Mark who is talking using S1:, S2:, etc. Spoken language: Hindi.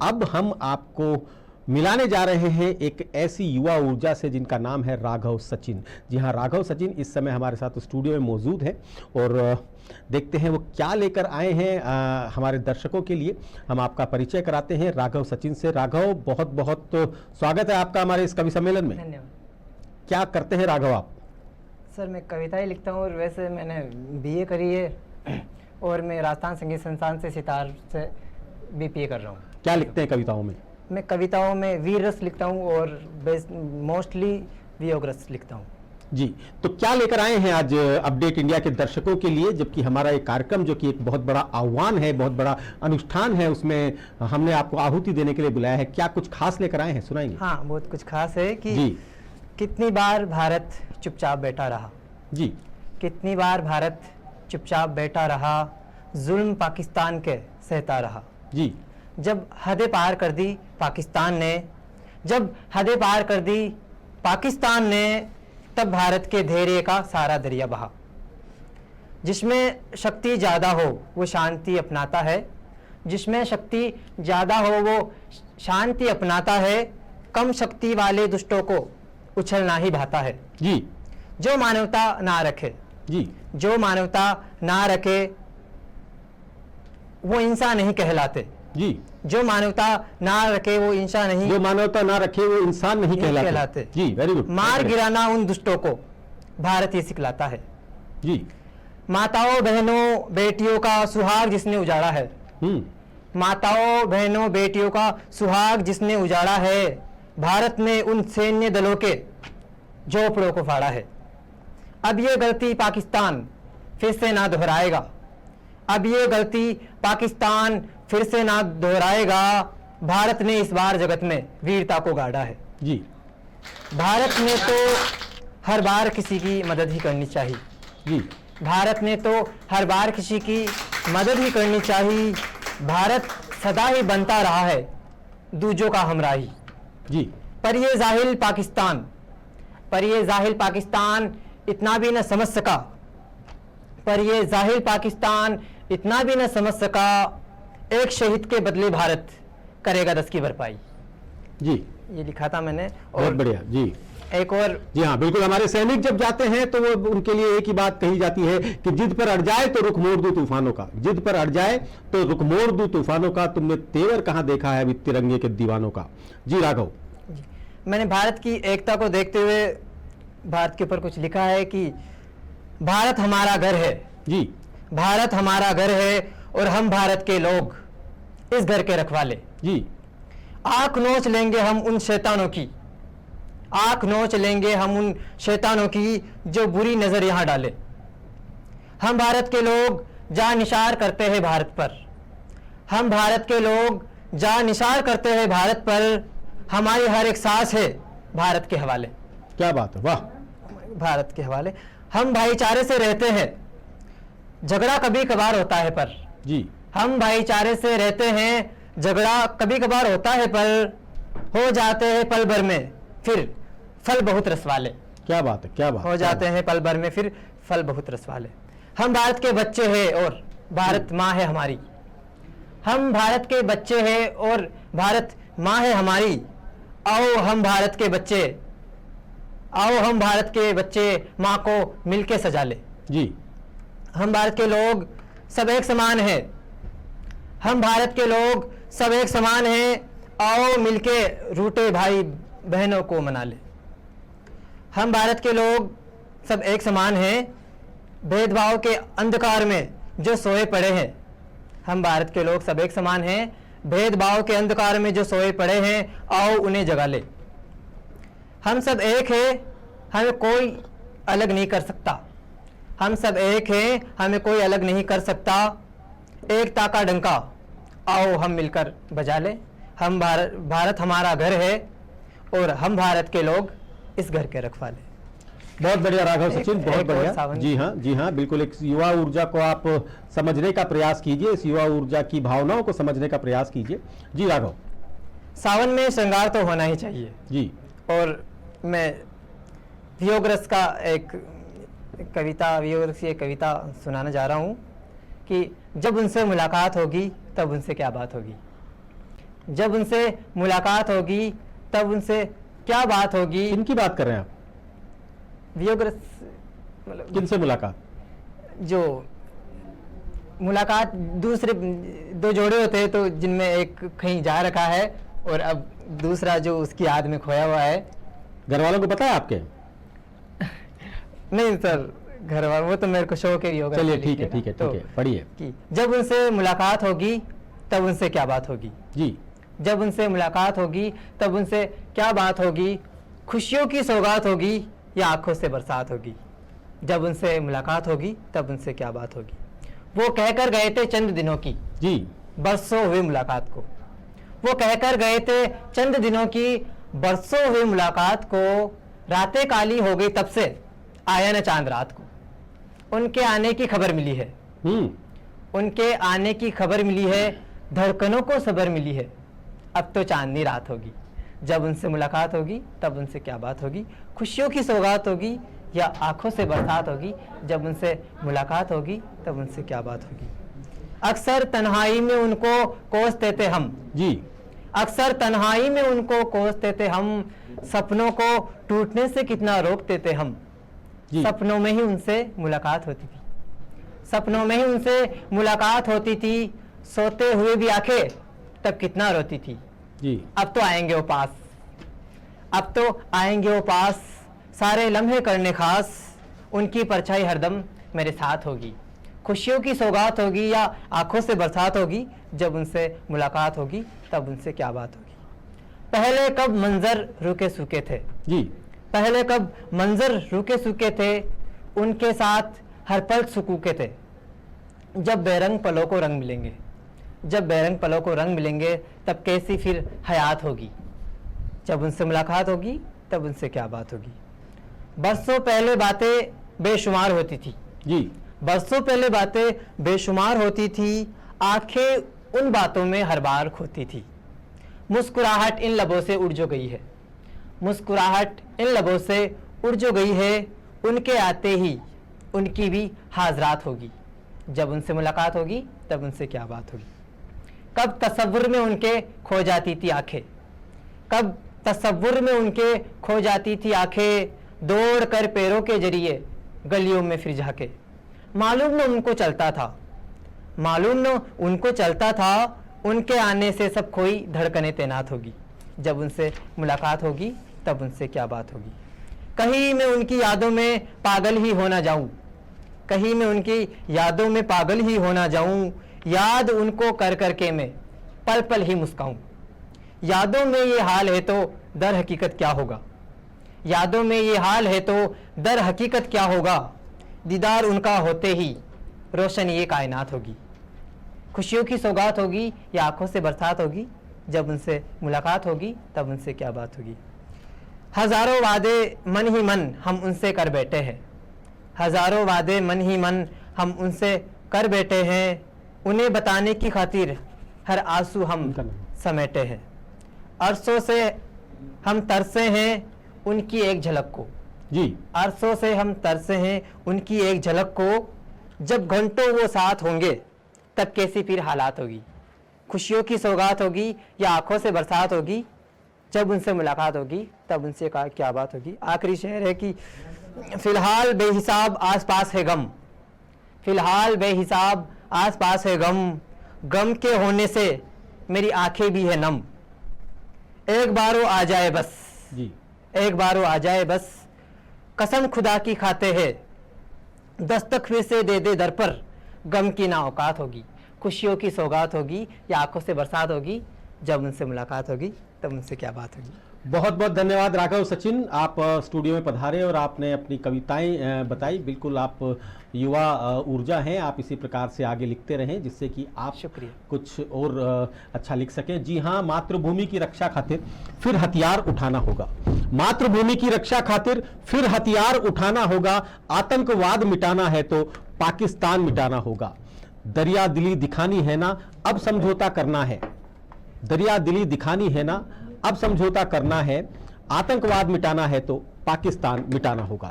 S1: अब हम आपको मिलाने जा रहे हैं एक ऐसी युवा ऊर्जा से जिनका नाम है राघव सचिन। जी हाँ, राघव सचिन इस समय हमारे साथ स्टूडियो में मौजूद है और देखते हैं वो क्या लेकर आए हैं हमारे दर्शकों के लिए। हम आपका परिचय कराते हैं राघव सचिन से। राघव, बहुत बहुत स्वागत है आपका हमारे इस कवि सम्मेलन में।
S2: धन्यवाद।
S1: क्या करते हैं राघव आप?
S2: सर, मैं कविताएं लिखता हूँ और वैसे मैंने बीए करी है और मैं राजस्थान संगीत संस्थान से सितार से बीपीए कर रहा हूँ।
S1: क्या लिखते हैं कविताओं में?
S2: मैं कविताओं में वीर रस लिखता हूँ और मोस्टली वियोग रस लिखता हूँ।
S1: जी, तो क्या लेकर आए हैं आज अपडेट इंडिया के दर्शकों के लिए, जबकि हमारा एक कार्यक्रम जो कि एक बहुत बड़ा आह्वान है, बहुत बड़ा अनुष्ठान है, उसमें हमने आपको आहुति देने के लिए बुलाया है। क्या कुछ खास लेकर आए हैं, सुनाएंगे?
S2: हाँ, बहुत कुछ खास है कि
S1: जी।
S2: कितनी बार भारत चुपचाप बैठा रहा।
S1: जी।
S2: कितनी बार भारत चुपचाप बैठा रहा, जुल्म पाकिस्तान के सहता रहा।
S1: जी।
S2: जब हदें पार कर दी पाकिस्तान ने, जब हदें पार कर दी पाकिस्तान ने, तब भारत के धैर्य का सारा दरिया बहा। जिसमें शक्ति ज़्यादा हो वो शांति अपनाता है, जिसमें शक्ति ज़्यादा हो वो शांति अपनाता है, कम शक्ति वाले दुष्टों को उछलना ही भाता है।
S1: जी।
S2: जो मानवता ना रखे,
S1: जी,
S2: जो मानवता ना रखे वो इंसान नहीं कहलाते।
S1: जी।
S2: जो मानवता ना रखे वो इंसान नहीं,
S1: जो मानवता ना रखे वो इंसान नहीं कहलाते। जी, वेरी गुड।
S2: मार गिराना उन दुष्टों को भारत ये सिखलाता है।
S1: जी।
S2: माताओं बहनों बेटियों का सुहाग जिसने उजाड़ा है, माताओं बहनों बेटियों का सुहाग जिसने उजाड़ा है, भारत ने उन सैन्य दलों के झोपड़ों को फाड़ा है। अब ये गलती पाकिस्तान फिर से ना दोहराएगा, अब ये गलती पाकिस्तान फिर से ना दोहराएगा। भारत ने इस बार जगत में वीरता को गाड़ा है।
S1: जी।
S2: भारत ने तो हर बार किसी की मदद ही करनी चाहिए।
S1: जी।
S2: भारत ने तो हर बार किसी की मदद ही करनी चाहिए। भारत सदा ही बनता रहा है दूजों का हमराही।
S1: जी।
S2: पर ये जाहिल पाकिस्तान, पर ये जाहिल पाकिस्तान इतना भी न समझ सका, पर ये जाहिल पाकिस्तान इतना भी न समझ सका, एक शहीद के बदले भारत करेगा 10 की भरपाई।
S1: जी,
S2: ये लिखा था मैंने।
S1: बहुत बढ़िया। जी।
S2: एक और,
S1: जी हाँ, बिल्कुल। हमारे सैनिक जब जाते हैं तो वो उनके लिए एक ही बात कही जाती है कि जिद पर अड़ जाए तो रुख मोड़ दूं तूफानों का, जिद पर अड़ जाए तो रुख मोड़ दूं तूफानों का, तुमने तेवर कहां देखा है अभी तिरंगे के दीवानों का। जी राघव।
S2: मैंने भारत की एकता को देखते हुए भारत के ऊपर कुछ लिखा है कि भारत हमारा घर है।
S1: जी।
S2: भारत हमारा घर है और हम भारत के लोग इस घर के रखवाले।
S1: जी।
S2: आंख नोच लेंगे हम उन शैतानों की, आंख नोच लेंगे हम उन शैतानों की जो बुरी नजर यहां डाले। हम भारत के लोग जा निशार करते हैं भारत पर, हम भारत के लोग जा निशार करते हैं भारत पर, हमारी हर एक सांस है भारत के हवाले।
S1: क्या बात है, वाह।
S2: भारत के हवाले। हम भाईचारे से रहते हैं, झगड़ा कभी कभार होता है पर।
S1: जी।
S2: हम भाईचारे से रहते हैं, झगड़ा कभी कभार होता है पर, हो जाते हैं पल भर में फिर फल बहुत रस वाले।
S1: क्या बात है, क्या बात।
S2: हो जाते हैं पल भर में फिर फल बहुत रस वाले। हम भारत के बच्चे हैं और भारत माँ है हमारी। हम भारत के बच्चे हैं और भारत माँ है हमारी। आओ हम भारत के बच्चे, आओ हम भारत के बच्चे माँ को मिलके सजा ले।
S1: जी।
S2: हम भारत के लोग सब एक समान हैं, हम भारत के लोग सब एक समान हैं, आओ मिलके रूठे भाई बहनों को मना ले। हम भारत के लोग सब एक समान हैं, भेदभाव के अंधकार में जो सोए पड़े हैं। हम भारत के लोग सब एक समान हैं, भेदभाव के अंधकार में जो सोए पड़े हैं, आओ उन्हें जगा ले। हम सब एक हैं, हमें कोई अलग नहीं कर सकता। हम सब एक हैं, हमें कोई अलग नहीं कर सकता। एकता का डंका आओ हम मिलकर बजा ले। हम भारत हमारा घर है और हम भारत के लोग इस घर के रखवाले।
S1: बहुत बढ़िया राघव सचिन, बहुत बढ़िया। जी हाँ, जी हाँ, बिल्कुल। एक युवा ऊर्जा को आप समझने का प्रयास कीजिए, इस युवा ऊर्जा की भावनाओं को समझने का प्रयास कीजिए। जी राघव।
S2: सावन में श्रृंगार तो होना ही चाहिए।
S1: जी।
S2: और मैं वियोग रस का एक कविता, वियोग रस की एक कविता सुनाने जा रहा हूँ कि जब उनसे मुलाकात होगी तब उनसे क्या बात होगी। जब उनसे मुलाकात होगी तब उनसे क्या बात होगी।
S1: किनकी बात कर रहे हैं आप?
S2: वियोगग्रस्त मतलब
S1: किनसे मुलाकात?
S2: जो मुलाकात दूसरे दो जोड़े होते हैं तो जिनमें एक कहीं जा रखा है और अब दूसरा जो उसकी याद में खोया हुआ है।
S1: घर वालों को पता है आपके?
S2: नहीं सर, घर वाले वो तो मेरे को शौक है योगा।
S1: चलिए ठीक है ठीक है ठीक है, पढ़िए।
S2: कि जब उनसे मुलाकात होगी तब उनसे क्या बात होगी।
S1: जी,
S2: जब उनसे मुलाकात होगी तब उनसे क्या बात होगी। खुशियों की सौगात होगी या आंखों से बरसात होगी। जब उनसे मुलाकात होगी तब उनसे क्या बात होगी। वो कहकर गए थे चंद दिनों की,
S1: जी,
S2: बरसों हुई मुलाकात को। वो कहकर गए थे चंद दिनों की, बरसों हुई मुलाकात को। रातें काली हो गई तब से आया न चांद रात को। उनके आने की खबर मिली है, उनके आने की खबर मिली है। धड़कनों को सबर मिली है, अब तो चांदनी रात होगी। जब उनसे मुलाकात होगी तब उनसे क्या बात होगी। खुशियों की सौगात होगी या आंखों से बरसात होगी। जब उनसे मुलाकात होगी तब उनसे क्या बात होगी। अक्सर तन्हाई में उनको कोसते थे हम,
S1: जी,
S2: अक्सर तन्हाई में उनको कोसते थे हम। सपनों को टूटने से कितना रोकते थे हम।
S1: जी।
S2: सपनों में ही उनसे मुलाकात होती थी, सपनों में ही उनसे मुलाकात होती थी। सोते हुए भी आंखें तब कितना रोती थी।
S1: जी,
S2: अब तो आएंगे वो पास, अब तो आएंगे वो पास। सारे लम्हे करने खास, उनकी परछाई हरदम मेरे साथ होगी। खुशियों की सौगात होगी या आंखों से बरसात होगी। जब उनसे मुलाकात होगी तब उनसे क्या बात होगी। पहले कब मंजर रुके सूखे थे,
S1: जी,
S2: पहले कब मंजर रुके सूखे थे। उनके साथ हर पल सुकूके थे। जब बेरंग पलों को रंग मिलेंगे, जब बेरंग पलों को रंग मिलेंगे तब कैसी फिर हयात होगी। जब उनसे मुलाकात होगी तब उनसे क्या बात होगी। बरसों पहले बातें बेशुमार होती थी,
S1: जी,
S2: बरसों पहले बातें बेशुमार होती थी। आंखें उन बातों में हर बार खोती थी। मुस्कुराहट इन लबों से उड़ जो गई है, मुस्कुराहट इन लबों से उड़ जो गई है। उनके आते ही उनकी भी हाजरात होगी। जब उनसे मुलाकात होगी तब उनसे क्या बात होगी। कब तसव्वुर में उनके खो जाती थी आंखें, कब तसव्वुर में उनके खो जाती थी आंखें। दौड़ कर पैरों के जरिए गलियों में फिर झाके। मालूम न उनको चलता था, मालूम न उनको चलता था। उनके आने से सब खोई धड़कनें तैनात होगी। जब उनसे मुलाकात होगी तब उनसे क्या बात होगी। कहीं मैं उनकी यादों में पागल ही होना जाऊं, कहीं मैं उनकी यादों में पागल ही होना जाऊं। याद उनको कर करके मैं पल पल ही मुस्काऊं। यादों में ये हाल है तो दर हकीकत क्या होगा, यादों में ये हाल है तो दर हकीकत क्या होगा। दीदार उनका होते ही रोशन ये कायनात होगी। खुशियों की सौगात होगी या आंखों से बरसात होगी। जब उनसे मुलाकात होगी तब उनसे क्या बात होगी। हजारों वादे मन ही मन हम उनसे कर बैठे हैं, हजारों वादे मन ही मन हम उनसे कर बैठे हैं। उन्हें बताने की खातिर हर आंसू हम समेटे हैं। अरसों से हम तरसे हैं उनकी एक झलक को,
S1: जी,
S2: अरसों से हम तरसे हैं उनकी एक झलक को। जब घंटों वो साथ होंगे तब कैसी फिर हालात होगी। खुशियों की सौगात होगी या आंखों से बरसात होगी। जब उनसे मुलाकात होगी तब उनसे क्या बात होगी। आखिरी शेर है कि फिलहाल बेहिसाब आस पास है गम, फिलहाल बेहिसाब आस पास है गम। गम के होने से मेरी आंखें भी है नम। एक बार वो आ जाए बस,
S1: जी,
S2: एक बार वो आ जाए बस। कसम खुदा की खाते हैं, दस्तक फिर से दे दे दर पर। गम की ना औकात होगी। खुशियों की सौगात होगी या आंखों से बरसात होगी। जब उनसे मुलाकात होगी तब उनसे क्या बात होगी।
S1: बहुत बहुत धन्यवाद राघव सचिन, आप स्टूडियो में पधारे और आपने अपनी कविताएं बताई। बिल्कुल आप युवा ऊर्जा हैं, आप इसी प्रकार से आगे लिखते रहें जिससे कि आप
S2: शुक्रिया।
S1: कुछ और अच्छा लिख सकें। जी हाँ, मातृभूमि की रक्षा खातिर फिर हथियार उठाना होगा, मातृभूमि की रक्षा खातिर फिर हथियार उठाना होगा। आतंकवाद मिटाना है तो पाकिस्तान मिटाना होगा। दरिया दिली दिखानी है ना, अब समझौता करना है। दरिया दिली दिखानी है ना, अब समझौता करना है। आतंकवाद मिटाना है तो पाकिस्तान मिटाना होगा।